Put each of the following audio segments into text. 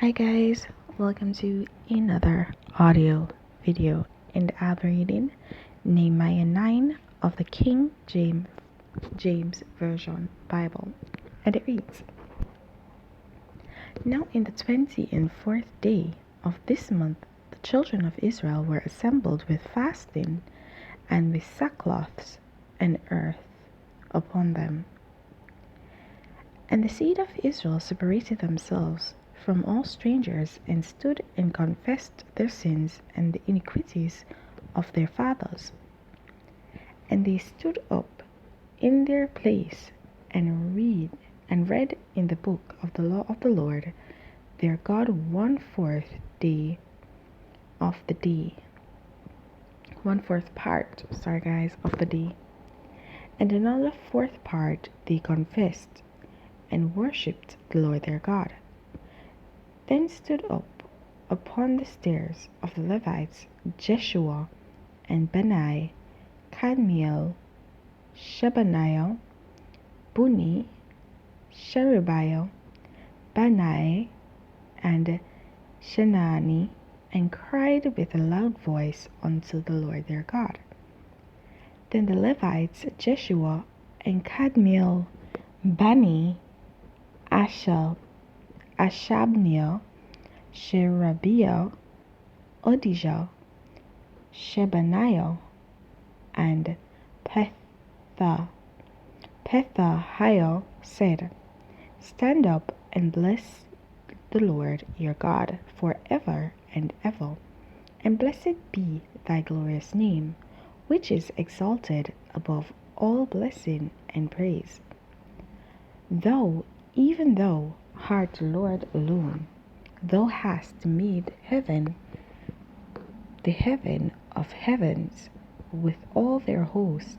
Hi guys, welcome to another audio video, and I'll be reading Nehemiah 9 of the King James Version Bible, and it reads, Now in the 24th day of this month the children of Israel were assembled with fasting and with sackcloths and earth upon them. And the seed of Israel separated themselves from all strangers, and stood and confessed their sins and the iniquities of their fathers. And they stood up in their place and read in the book of the law of the Lord their God 1/4 day of the day. 1/4 part, of the day. And another 4th part they confessed and worshipped the Lord their God. Then stood up upon the stairs of the Levites Jeshua and Bani, Kadmiel, Shebaniah, Buni, Sherebiah, Bani, and Shenani, and cried with a loud voice unto the Lord their God. Then the Levites Jeshua and Kadmiel, Bani, Ashabniel, Sherebiah, Odijah, Shebaniah, and Pethahiah said, Stand up and bless the Lord your God forever and ever, and blessed be thy glorious name, which is exalted above all blessing and praise. Even thou art the Lord alone, thou hast made heaven, the heaven of heavens, with all their hosts,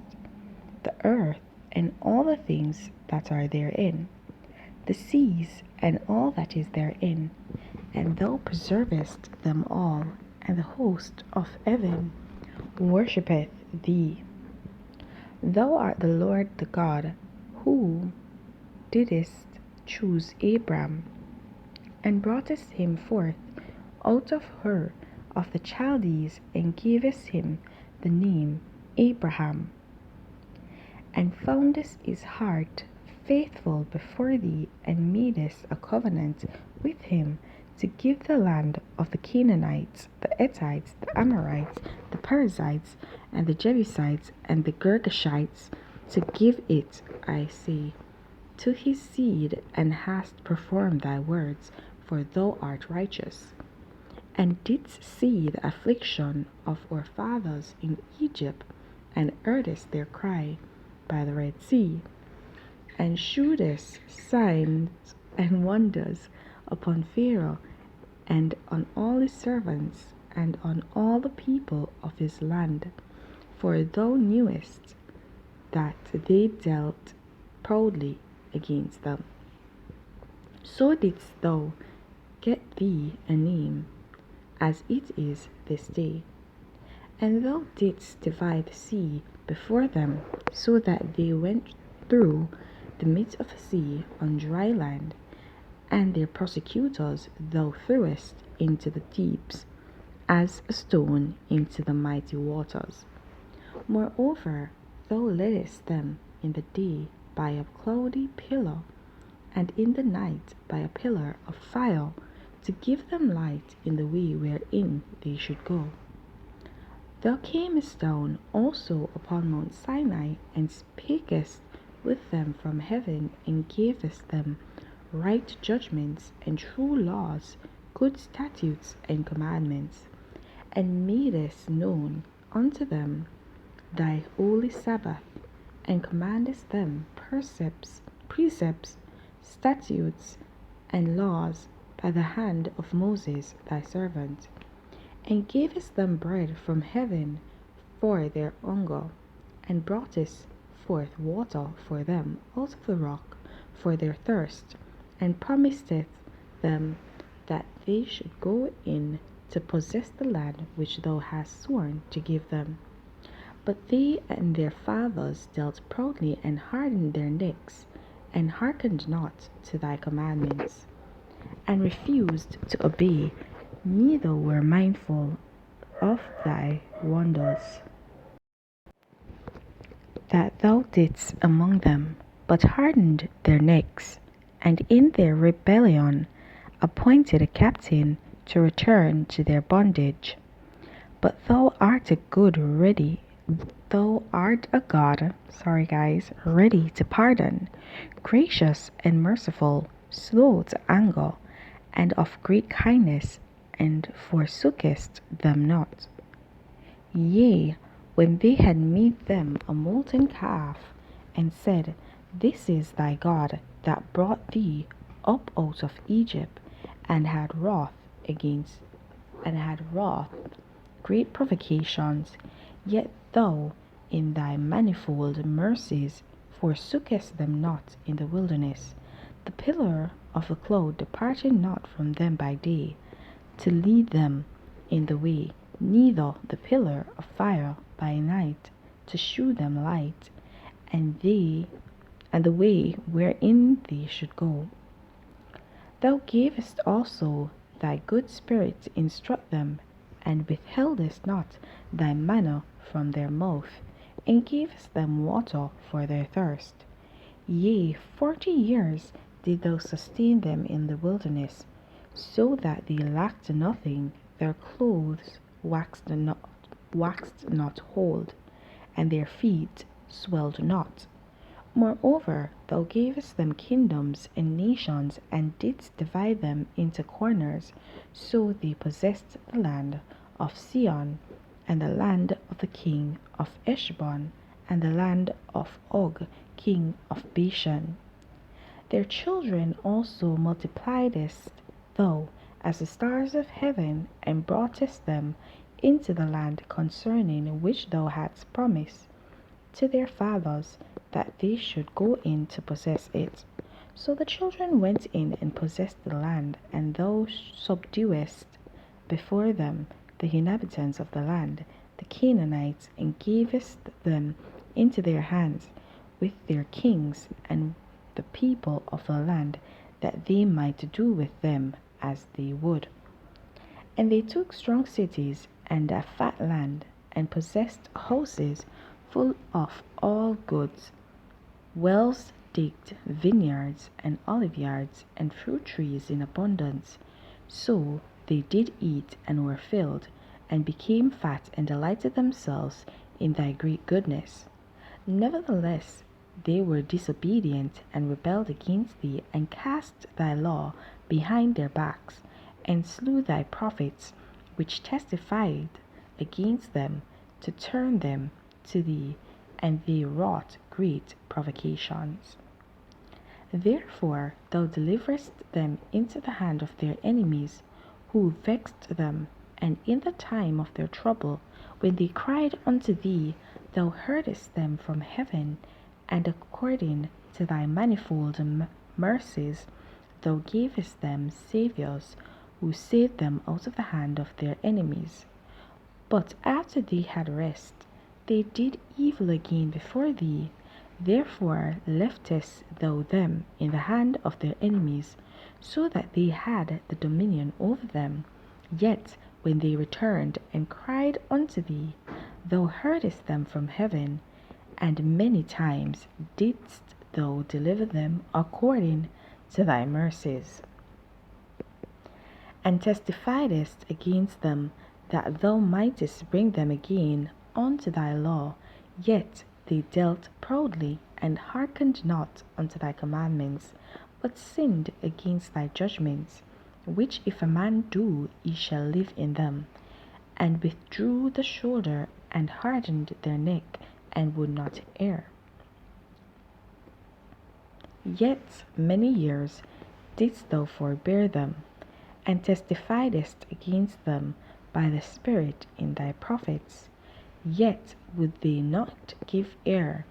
the earth and all the things that are therein, the seas and all that is therein, and thou preservest them all, and the host of heaven worshippeth thee. Thou art the Lord the God, who didst choose Abram, and broughtest him forth out of Ur of the Chaldees, and gavest him the name Abraham, and foundest his heart faithful before thee, and madest a covenant with him to give the land of the Canaanites, the Hittites, the Amorites, the Perizzites, and the Jebusites, and the Girgashites, to give it, I say, to his seed, and hast performed thy words, for thou art righteous, and didst see the affliction of our fathers in Egypt, and heardest their cry by the Red Sea, and shewedest signs and wonders upon Pharaoh and on all his servants and on all the people of his land, for thou knewest that they dealt proudly against them. So didst thou get thee a name, as it is this day. And thou didst divide the sea before them, so that they went through the midst of the sea on dry land, and their persecutors thou threwest into the deeps, as a stone into the mighty waters. Moreover, thou leddest them in the day by a cloudy pillar, and in the night by a pillar of fire, to give them light in the way wherein they should go. Thou camest down also upon Mount Sinai, and spakest with them from heaven, and gavest them right judgments and true laws, good statutes and commandments, and madest known unto them thy holy Sabbath, and commandest them precepts, statutes, and laws by the hand of Moses thy servant, and gavest them bread from heaven for their hunger, and broughtest forth water for them out of the rock for their thirst, and promisest them that they should go in to possess the land which thou hast sworn to give them. But they and their fathers dealt proudly, and hardened their necks, and hearkened not to thy commandments. and refused to obey, neither were mindful of thy wonders that thou didst among them, but hardened their necks, and in their rebellion appointed a captain to return to their bondage. But thou art a God, ready to pardon, gracious and merciful, slow to anger, and of great kindness, and forsookest them not. Yea, when they had made them a molten calf, and said, This is thy God that brought thee up out of Egypt, and had wrath, great provocations, yet thou in thy manifold mercies forsookest them not in the wilderness. The pillar of the cloud departed not from them by day, to lead them in the way, neither the pillar of fire by night, to shew them light, and the way wherein they should go. Thou gavest also thy good Spirit to instruct them, and withheldest not thy manna from their mouth, and gavest them water for their thirst. Yea, 40 years did thou sustain them in the wilderness, so that they lacked nothing, their clothes waxed not old, and their feet swelled not. Moreover, thou gavest them kingdoms and nations, and didst divide them into corners, so they possessed the land of Sihon, and the land of the king of Heshbon, and the land of Og, king of Bashan. Their children also multipliedst thou as the stars of heaven, and broughtest them into the land concerning which thou hadst promised to their fathers that they should go in to possess it. So the children went in and possessed the land, and thou subduedst before them the inhabitants of the land, the Canaanites, and gavest them into their hands with their kings and the people of the land, that they might do with them as they would. And they took strong cities and a fat land, and possessed houses full of all goods, wells digged, vineyards and oliveyards, and fruit trees in abundance. So they did eat and were filled, and became fat, and delighted themselves in thy great goodness. Nevertheless, they were disobedient, and rebelled against thee, and cast thy law behind their backs, and slew thy prophets, which testified against them, to turn them to thee, and they wrought great provocations. Therefore thou deliveredst them into the hand of their enemies, who vexed them, and in the time of their trouble, when they cried unto thee, thou heardest them from heaven, and according to thy manifold mercies, thou gavest them saviors, who saved them out of the hand of their enemies. But after they had rest, they did evil again before thee. Therefore leftest thou them in the hand of their enemies, so that they had the dominion over them. Yet when they returned and cried unto thee, thou heardest them from heaven, and many times didst thou deliver them according to thy mercies, and testifiedst against them, that thou mightest bring them again unto thy law. Yet they dealt proudly, and hearkened not unto thy commandments, but sinned against thy judgments, which if a man do, he shall live in them, and withdrew the shoulder, and hardened their neck, and would not err. Yet many years didst thou forbear them, and testifiedst against them by the Spirit in thy prophets. Yet would they not give ear.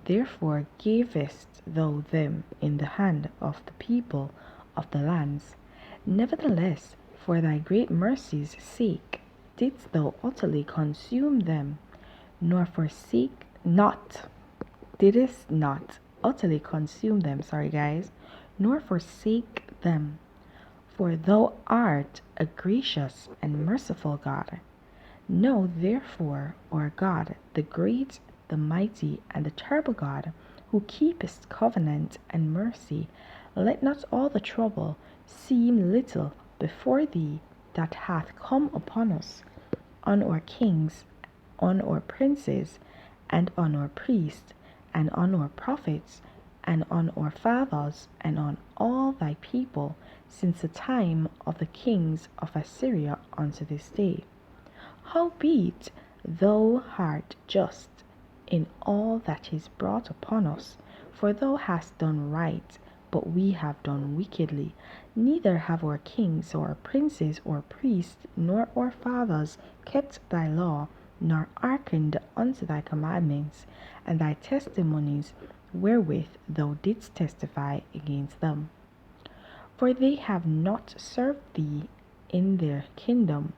Therefore gavest thou them in the hand of the people of the lands. Nevertheless, for thy great mercy's sake, didst thou utterly consume them, nor forsake not, didst not utterly consume them, nor forsake them, For thou art a gracious and merciful God. Know therefore, our God, the great, the mighty, and the terrible God, who keepest covenant and mercy, let not all the trouble seem little before thee that hath come upon us, on our kings, on our princes, and on our priests, and on our prophets, and on our fathers, and on all thy people, since the time of the kings of Assyria unto this day. Howbeit thou art just in all that is brought upon us, for thou hast done right, but we have done wickedly. Neither have our kings, or princes, or priests, nor our fathers kept thy law, nor hearkened unto thy commandments, and thy testimonies wherewith thou didst testify against them. For they have not served thee in their kingdom,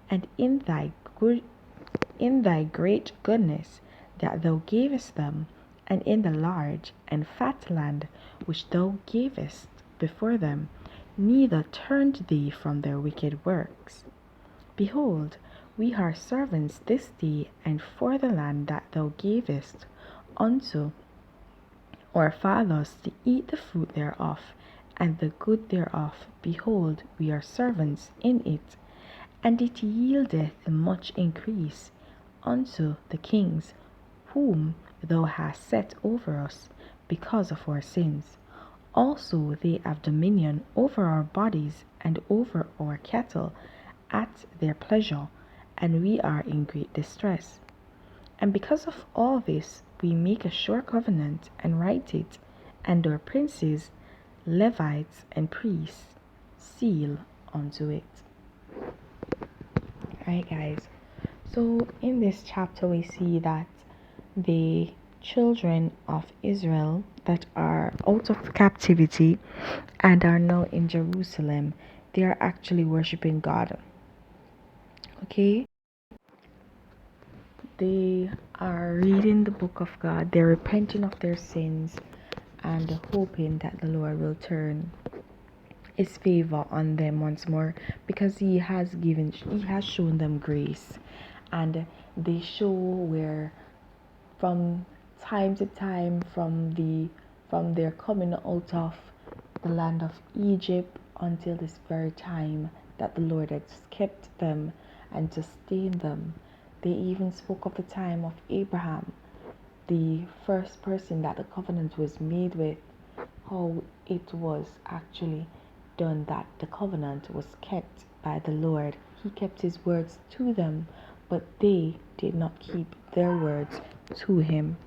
and in thy great goodness that thou gavest them, and in the large and fat land which thou gavest before them, neither turned thee from their wicked works. Behold, we are servants this day and for the land that thou gavest unto our fathers to eat the fruit thereof, and the good thereof. Behold, we are servants in it, and it yieldeth much increase unto the kings whom thou hast set over us, because of our sins. Also they have dominion over our bodies and over our cattle at their pleasure, and we are in great distress. And because of all this, we make a sure covenant and write it, and our princes, Levites, and priests seal unto it. Alright, guys. So in this chapter, we see that the children of Israel that are out of captivity and are now in Jerusalem, they are actually worshiping God. Okay? They are reading the book of God, they're repenting of their sins and hoping that the Lord will turn his favor on them once more, because he has shown them grace, and they show where from time to time, from their coming out of the land of Egypt until this very time, that the Lord has kept them and sustained them. They even spoke of the time of Abraham, the first person that the covenant was made with, how it was actually done that the covenant was kept by the Lord. He kept his words to them, but they did not keep their words to him.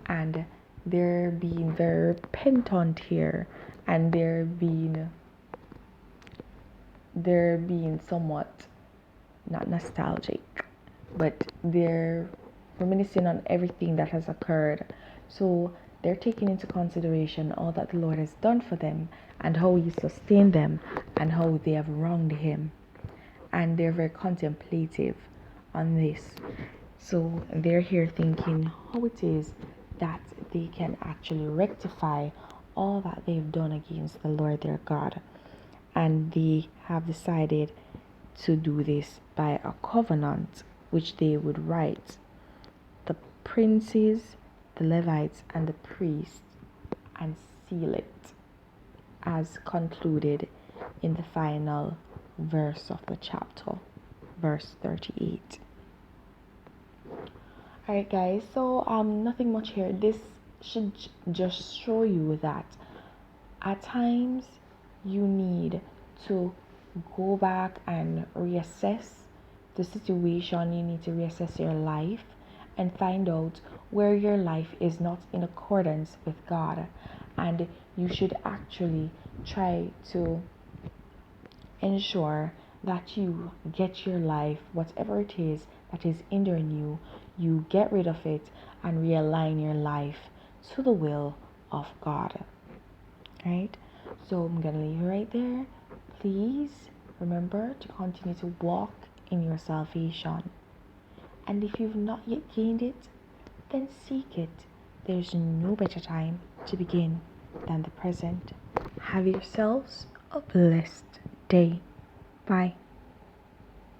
And they're being very repentant here, and they're being somewhat not nostalgic, but they're reminiscing on everything that has occurred. So they're taking into consideration all that the Lord has done for them, and how he sustained them, and how they have wronged him. And they're very contemplative on this. So they're here thinking how it is that they can actually rectify all that they've done against the Lord their God. And they have decided to do this by a covenant which they would write, the princes, the Levites, and the priests, and seal it, as concluded in the final verse of the chapter, verse 38. Alright, guys, so nothing much here. This should just show you that at times you need to go back and reassess the situation. You need to reassess your life and find out where your life is not in accordance with God, and you should actually try to ensure that you get your life, whatever it is that is hindering you, you get rid of it and realign your life to the will of God. Right? So I'm gonna leave you right there. Please remember to continue to walk in your salvation. And if you've not yet gained it, then seek it. There's no better time to begin than the present. Have yourselves a blessed day. Bye.